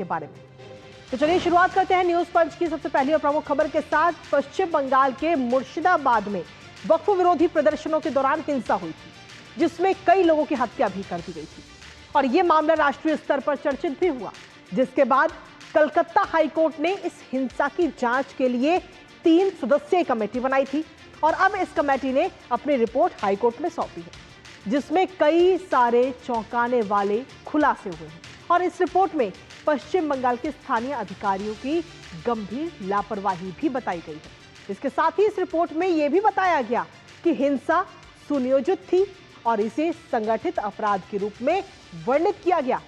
के बारे में। तो चलिए शुरुआत करते हैं न्यूज पंच की सबसे पहली और प्रमुख खबर के साथ। पश्चिम बंगाल के मुर्शिदाबाद में वक्फ विरोधी प्रदर्शनों के दौरान हिंसा हुई थी, जिसमें कई लोगों की हत्या भी कर दी गई थी और यह मामला राष्ट्रीय स्तर पर चर्चित भी हुआ, जिसके बाद कलकत्ता हाईकोर्ट ने इस हिंसा की जांच के लिए 3 सदस्यीय कमेटी बनाई थी और अब इस कमेटी ने अपनी रिपोर्ट हाईकोर्ट में सौंपी है, जिसमें कई सारे चौंकाने वाले खुलासे हुए हैं। और इस रिपोर्ट में पश्चिम बंगाल के स्थानीय अधिकारियों की गंभीर लापरवाही भी बताई गई है। इसके साथ ही इस रिपोर्ट में यह भी बताया गया कि हिंसा सुनियोजित थी और इसे संगठित अपराध के रूप में वर्णित किया गया।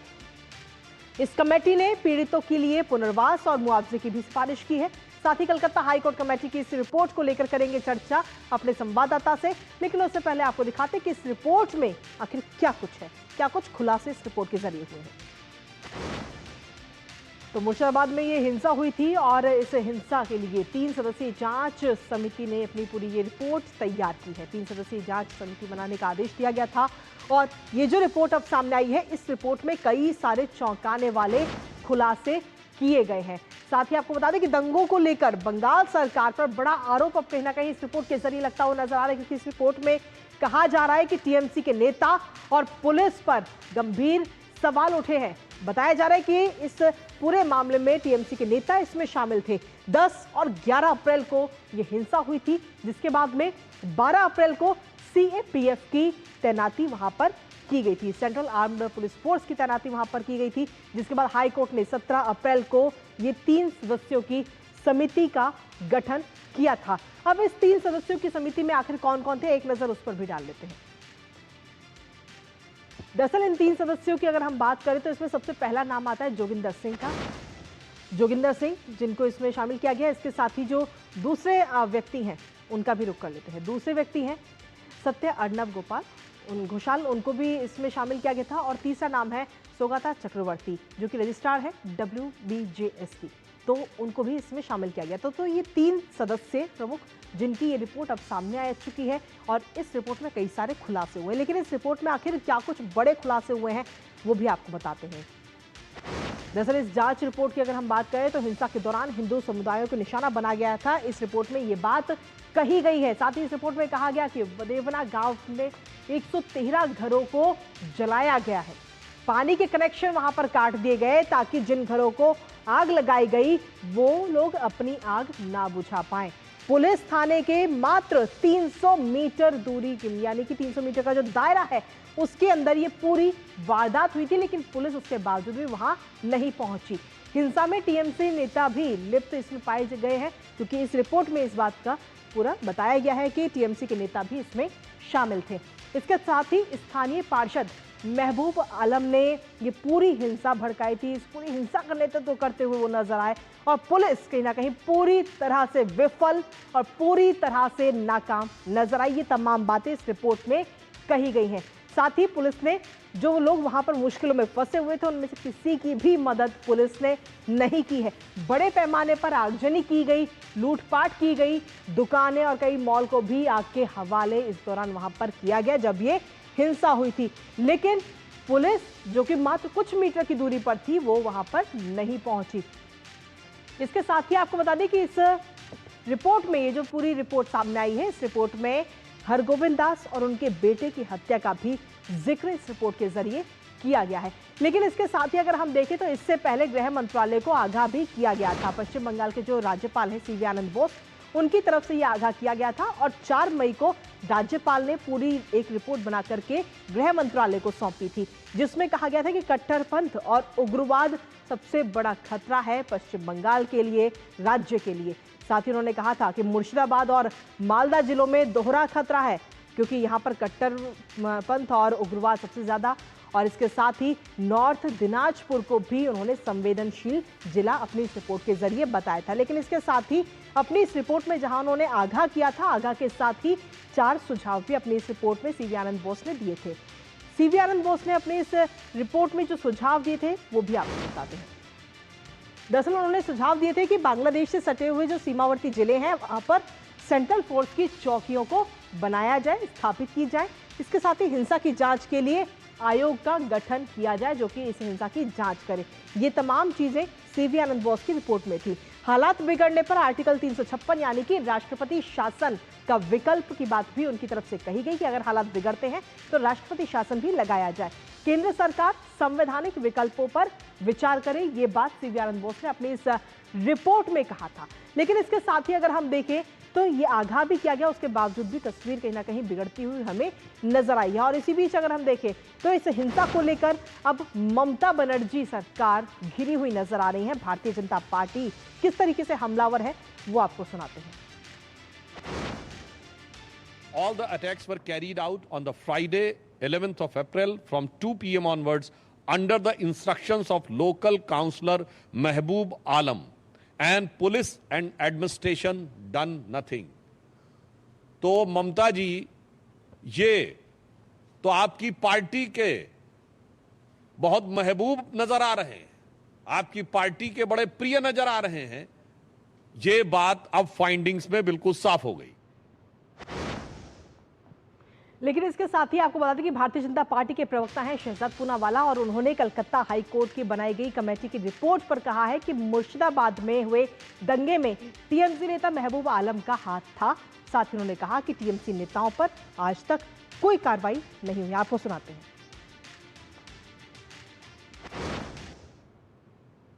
इस कमेटी ने पीड़ितों के लिए पुनर्वास और मुआवजे की भी सिफारिश की है। साथ ही कलकत्ता हाईकोर्ट कमेटी की इस रिपोर्ट को लेकर करेंगे चर्चा अपने संवाददाता से, लेकिन उससे पहले आपको दिखाते हैं कि इस रिपोर्ट में आखिर क्या कुछ है, क्या कुछ खुलासे इस रिपोर्ट के जरिए हुए हैं। तो मुर्शिदाबाद में ये हिंसा हुई थी और इस हिंसा के लिए 3 सदस्यीय जांच समिति ने अपनी पूरी ये रिपोर्ट तैयार की है। 3 सदस्यीय जांच समिति बनाने का आदेश दिया गया था और ये जो रिपोर्ट अब सामने आई है, इस रिपोर्ट में कई सारे चौंकाने वाले खुलासे किए गए हैं। साथ ही आपको बता दें कि दंगों को लेकर बंगाल सरकार पर बड़ा आरोप अब कहीं ना कहीं इस रिपोर्ट के जरिए लगता हुआ नजर आ रहा है, क्योंकि इस रिपोर्ट में कहा जा रहा है कि टीएमसी के नेता और पुलिस पर गंभीर सवाल उठे हैं। बताया जा रहा है कि इस पूरे मामले में टीएमसी के नेता इसमें शामिल थे। 10 और 11 अप्रैल को यह हिंसा हुई थी, जिसके बाद में 12 अप्रैल को सीएपीएफ की तैनाती वहां पर की गई थी, सेंट्रल आर्म्ड पुलिस फोर्स की तैनाती वहां पर की गई थी, जिसके बाद हाईकोर्ट ने 17 अप्रैल को ये 3 सदस्यों की समिति का गठन किया था। अब इस 3 सदस्यों की समिति में आखिर कौन कौन थे, एक नजर उस पर भी डाल लेते हैं। दरअसल इन 3 सदस्यों की अगर हम बात करें तो इसमें सबसे पहला नाम आता है जोगिंदर सिंह का। जोगिंदर सिंह जिनको इसमें शामिल किया गया। इसके साथ ही जो दूसरे व्यक्ति हैं उनका भी रुख कर लेते हैं। दूसरे व्यक्ति हैं सत्य अर्णव गोपाल घोषाल, उनको भी इसमें शामिल किया गया था। और तीसरा नाम है सोगाता चक्रवर्ती, जो कि रजिस्ट्रार है WBJS की, तो उनको भी इसमें शामिल किया गया। तो ये 3 सदस्य प्रमुख जिनकी ये रिपोर्ट अब सामने आ चुकी है और इस रिपोर्ट में कई सारे खुलासे हुए। लेकिन इस रिपोर्ट में आखिर क्या कुछ बड़े खुलासे हुए हैं वो भी आपको बताते हैं। दरअसल इस जांच रिपोर्ट की अगर हम बात करें तो हिंसा के दौरान हिंदू समुदायों को निशाना बनाया गया था, इस रिपोर्ट में ये बात कही गई है। साथ ही इस रिपोर्ट में कहा गया कि बदेवना गांव में 113 घरों को जलाया गया है। पानी के कनेक्शन वहां पर काट दिए गए ताकि जिन घरों को आग लगाई गई वो लोग अपनी आग ना बुझा पाएं। पुलिस थाने के मात्र 300 मीटर दूरी की, यानी कि 300 मीटर का जो दायरा है उसके अंदर ये पूरी वारदात हुई थी, लेकिन पुलिस उसके बावजूद भी वहां नहीं पहुंची। हिंसा में टीएमसी नेता भी लिप्त इसमें पाए गए हैं, क्योंकि इस रिपोर्ट में इस बात का पूरा बताया गया है कि टीएमसी के नेता भी इसमें शामिल थे। इसके साथ ही स्थानीय पार्षद महबूब आलम ने ये पूरी हिंसा भड़काई थी। इस पूरी हिंसा का नेतृत्व करते हुए वो नजर आए और पुलिस कहीं ना कहीं पूरी तरह से विफल और पूरी तरह से नाकाम नजर आई। ये तमाम बातें इस रिपोर्ट में कही गई हैं। साथ ही पुलिस ने जो लोग वहां पर मुश्किलों में फंसे हुए थे उनमें से किसी की भी मदद पुलिस ने नहीं की है। बड़े पैमाने पर आगजनी की गई, लूटपाट की गई, दुकानें और कई मॉल को भी आग के हवाले इस दौरान वहां पर किया गया जब ये हिंसा हुई थी। लेकिन पुलिस जो कि मात्र कुछ मीटर की दूरी पर थी वो वहां पर नहीं पहुंची। इसके साथ ही आपको बता दें कि इस रिपोर्ट में ये जो पूरी रिपोर्ट सामने आई है, इस रिपोर्ट में हरगोविंद दास और उनके बेटे की हत्या का भी जिक्र इस रिपोर्ट के जरिए किया गया है। लेकिन इसके साथ ही अगर हम देखें तो इससे पहले गृह मंत्रालय को आगाह भी किया गया था। पश्चिम बंगाल के जो राज्यपाल हैं सीवी आनंद बोस, उनकी तरफ से यह आगाह किया गया था और 4 मई को राज्यपाल ने पूरी एक रिपोर्ट बना करके गृह मंत्रालय को सौंपी थी, जिसमें कहा गया था कि कट्टरपंथ और उग्रवाद सबसे बड़ा खतरा है पश्चिम बंगाल के लिए, राज्य के लिए। साथ ही उन्होंने कहा था कि मुर्शिदाबाद और मालदा जिलों में दोहरा खतरा है, क्योंकि यहाँ पर कट्टरपंथ और उग्रवाद सबसे ज्यादा। और इसके साथ ही नॉर्थ दिनाजपुर को भी उन्होंने संवेदनशील जिला अपनी इस रिपोर्ट के जरिए बताया था। लेकिन इसके साथ ही अपनी इस रिपोर्ट में जहां उन्होंने आगाह किया था, आगाह के साथ ही 4 सुझाव भी अपनी इस रिपोर्ट में सीवी आनंद बोस ने दिए थे। सीवी आनंद बोस ने अपनी इस रिपोर्ट में जो सुझाव दिए थे वो भी आपको बताते हैं। दरअसल उन्होंने सुझाव दिए थे कि बांग्लादेश से सटे हुए जो सीमावर्ती जिले हैं वहां पर सेंट्रल फोर्स की चौकियों को बनाया जाए, स्थापित की जाए। इसके साथ ही हिंसा की जांच के लिए आयोग का गठन किया जाए जो कि इस हिंसा की जांच करे। ये तमाम चीजें सीवी आनंद बोस की रिपोर्ट में थी। हालात बिगड़ने पर आर्टिकल 356 यानी कि राष्ट्रपति शासन का विकल्प की बात भी उनकी तरफ से कही गई कि अगर हालात बिगड़ते हैं तो राष्ट्रपति शासन भी लगाया जाए। केंद्र सरकार संवैधानिक विकल्पों पर विचार करे, ये बात सीवी आनंद बोस ने अपनी इस रिपोर्ट में कहा था। लेकिन इसके साथ ही अगर हम देखें तो ये आगाह भी किया गया, उसके बावजूद भी तस्वीर कहीं ना कहीं बिगड़ती हुई हमें नजर आई है। और इसी बीच अगर हम देखें तो इस हिंसा को लेकर अब ममता बनर्जी सरकार घिरी हुई नजर आ रही है। भारतीय जनता पार्टी किस तरीके से हमलावर है वो आपको सुनाते हैं। All the attacks were carried out on the Friday 11th of April from 2 p.m. onwards under the instructions of local councillor Mehboob Alam, and police and administration done nothing. तो ममता जी, ये तो आपकी पार्टी के बहुत महबूब नजर आ रहे हैं, आपकी पार्टी के बड़े प्रिय नजर आ रहे हैं। ये बात अब फाइंडिंग्स में बिल्कुल साफ हो गई। लेकिन इसके साथ ही आपको बता दें कि भारतीय जनता पार्टी के प्रवक्ता हैं शहजाद पूनावाला, और उन्होंने कलकत्ता हाई कोर्ट की बनाई गई कमेटी की रिपोर्ट पर कहा है कि मुर्शिदाबाद में हुए दंगे में टीएमसी नेता महबूब आलम का हाथ था। साथ ही उन्होंने कहा कि टीएमसी नेताओं पर आज तक कोई कार्रवाई नहीं हुई। आपको सुनाते हैं।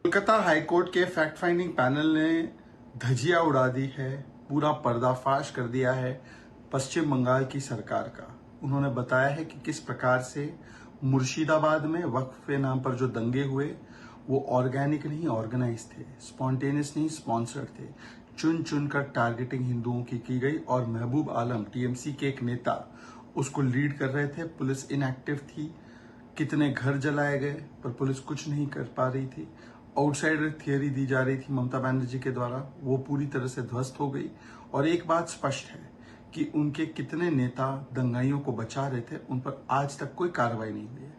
कोलकाता हाईकोर्ट के फैक्ट फाइंडिंग पैनल ने धजिया उड़ा दी है, पूरा पर्दाफाश कर दिया है पश्चिम बंगाल की सरकार का। उन्होंने बताया है कि किस प्रकार से मुर्शिदाबाद में वक्फ के नाम पर जो दंगे हुए वो ऑर्गेनिक नहीं ऑर्गेनाइज थे, स्पॉन्टेनियस नहीं स्पॉन्सर्ड थे। चुन चुनकर टारगेटिंग हिंदुओं की गई और महबूब आलम टीएमसी के एक नेता उसको लीड कर रहे थे। पुलिस इनएक्टिव थी, कितने घर जलाए गए पर पुलिस कुछ नहीं कर पा रही थी। आउटसाइडर थियरी दी जा रही थी ममता बनर्जी के द्वारा, वो पूरी तरह से ध्वस्त हो गई। और एक बात स्पष्ट है कि उनके कितने नेता दंगाइयों को बचा रहे थे, उन पर आज तक कोई कार्रवाई नहीं हुई है।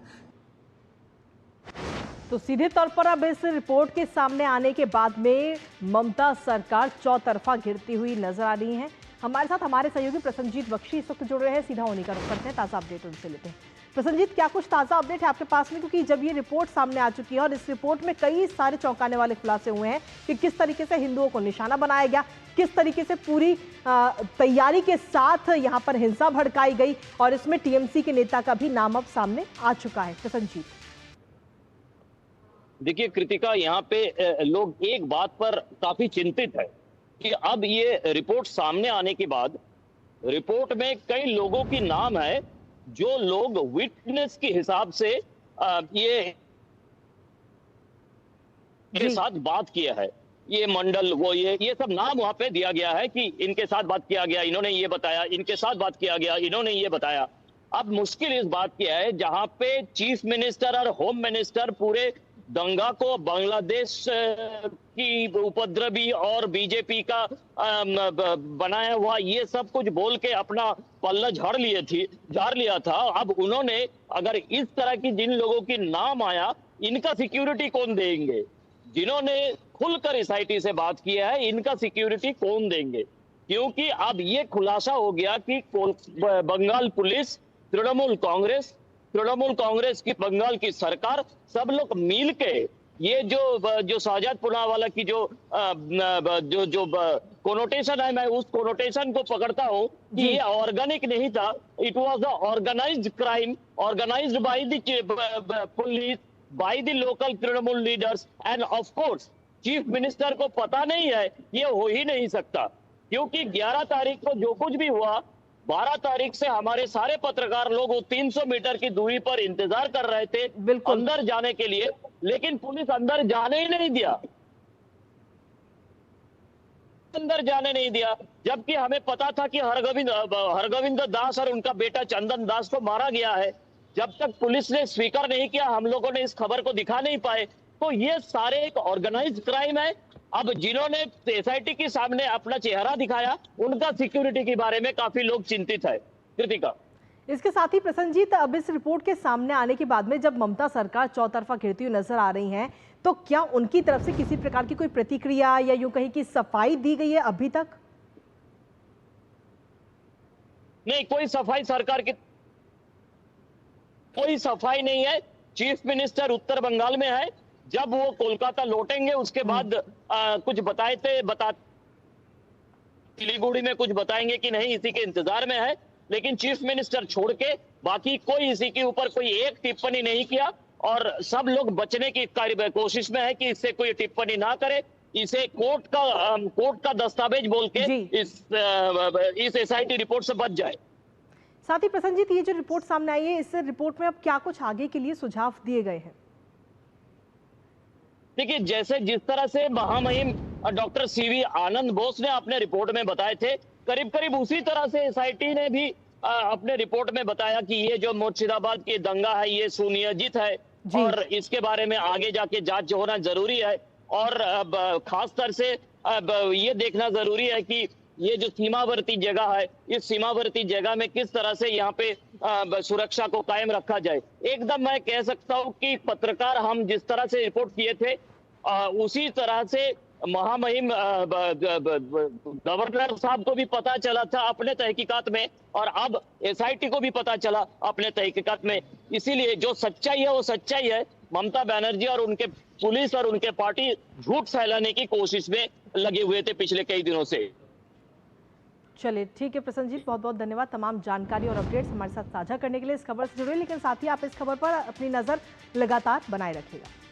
तो सीधे तौर पर अब इस रिपोर्ट के सामने आने के बाद में ममता सरकार चौतरफा घिरती हुई नजर आ रही है। हमारे साथ हमारे सहयोगी प्रसन्नजीत बख्शी इस वक्त जुड़ रहे हैं, सीधा होने का रुख करते हैं, ताजा अपडेट उनसे लेते हैं। प्रसन्नजीत, क्या कुछ ताजा अपडेट है आपके पास में, क्योंकि जब ये रिपोर्ट सामने आ चुकी है और इस रिपोर्ट में कई सारे चौंकाने वाले खुलासे हुए हैं कि किस तरीके से हिंदुओं को निशाना बनाया गया, किस तरीके से पूरी तैयारी के साथ यहाँ पर हिंसा भड़काई गई, और इसमें टीएमसी के नेता का भी नाम अब सामने आ चुका है। प्रसन्नजीत, देखिए कृतिका, यहाँ पे लोग एक बात पर काफी चिंतित है कि अब ये रिपोर्ट सामने आने के बाद रिपोर्ट में कई लोगों की नाम है जो लोग विटनेस के हिसाब से ये के साथ बात किया है। ये मंडल वो ये सब नाम वहां पे दिया गया है कि इनके साथ बात किया गया, इन्होंने ये बताया, इनके साथ बात किया गया, इन्होंने ये बताया। अब मुश्किल इस बात की है जहां पे चीफ मिनिस्टर और होम मिनिस्टर पूरे दंगा को बांग्लादेश की उपद्रवी और बीजेपी का बनाया हुआ ये सब कुछ बोल के अपना पल्ला झाड़ लिया था। अब उन्होंने अगर इस तरह की जिन लोगों की नाम आया, इनका सिक्योरिटी कौन देंगे? जिन्होंने खुलकर एसआईटी से बात किया है, इनका सिक्योरिटी कौन देंगे? क्योंकि अब ये खुलासा हो गया कि बंगाल पुलिस, तृणमूल कांग्रेस की बंगाल की सरकार, सब लोग मिल के ये जो शहजाद पूनावाला की जो कोनोटेशन है, मैं उस कोनोटेशन को पकड़ता हूं कि ये ऑर्गेनिक नहीं था, it was a organised crime, organised by the police, by the local Trinamool leaders, and of course chief minister को पता नहीं है, ये हो ही नहीं सकता। क्योंकि 11 तारीख को जो कुछ भी हुआ, 12 तारीख से हमारे सारे पत्रकार लोग 300 मीटर की दूरी पर इंतजार कर रहे थे अंदर जाने के लिए, लेकिन पुलिस अंदर जाने ही नहीं दिया। जबकि हमें पता था कि हरगोविंद दास और उनका बेटा चंदन दास को मारा गया है। जब तक पुलिस ने स्वीकार नहीं किया, हम लोगों ने इस खबर को दिखा नहीं पाए। तो ये सारे एक ऑर्गेनाइज्ड क्राइम है। अब जिन्होंने एसआईटी के सामने अपना चेहरा दिखाया, उनका सिक्योरिटी के बारे में काफी लोग चिंतित है। कृतिका, इसके साथ ही प्रसन्नजीत, अब इस रिपोर्ट के सामने आने के बाद में जब ममता सरकार चौतरफा घिरती हुई नजर आ रही है, तो क्या उनकी तरफ से किसी प्रकार की कोई प्रतिक्रिया या यूं कहीं की सफाई दी गई है अभी तक? नहीं, कोई सफाई सरकार की कोई सफाई नहीं है। चीफ मिनिस्टर उत्तर बंगाल में है, जब वो कोलकाता लौटेंगे उसके बाद कुछ सिलीगुड़ी में कुछ बताएंगे कि नहीं, इसी के इंतजार में है। लेकिन चीफ मिनिस्टर छोड़ के बाकी कोई इसी के ऊपर कोई एक टिप्पणी नहीं किया, और सब लोग बचने की कोशिश में है कि इससे कोई टिप्पणी ना करे, इसे कोर्ट का दस्तावेज बोल के इस एसआईटी रिपोर्ट से बच जाए। साथ ही प्रसन्नजीत, ये जो रिपोर्ट सामने आई है, इस रिपोर्ट में अब क्या कुछ आगे के लिए सुझाव दिए गए हैं? देखिए, जिस तरह से महामहिम डॉक्टर सीवी आनंद बोस ने अपने रिपोर्ट में बताए थे, करीब करीब उसी तरह से एसआईटी ने भी अपने रिपोर्ट में बताया कि ये जो मुर्शिदाबाद की दंगा है ये सुनियोजित है और इसके बारे में आगे जाके जांच होना जरूरी है। और खास तौर से ये देखना जरूरी है कि ये जो सीमावर्ती जगह है, इस सीमावर्ती जगह में किस तरह से यहाँ पे सुरक्षा को कायम रखा जाए। एकदम मैं कह सकता हूँ कि पत्रकार हम जिस तरह से रिपोर्ट किए थे उसी तरह से महामहिम गवर्नर साहब को भी पता चला था अपने तहकीकात में, और अब एसआईटी को भी पता चला अपने तहकीकात में। इसीलिए जो सच्चाई है वो सच्चाई है। ममता बनर्जी और उनके पुलिस और उनके पार्टी झूठ फैलाने की कोशिश में लगे हुए थे पिछले कई दिनों से। चलिए ठीक है प्रसन्नजीत, बहुत बहुत धन्यवाद तमाम जानकारी और अपडेट्स हमारे साथ साझा करने के लिए। इस खबर से जुड़े, लेकिन साथ ही आप इस खबर पर अपनी नजर लगातार बनाए रखिएगा।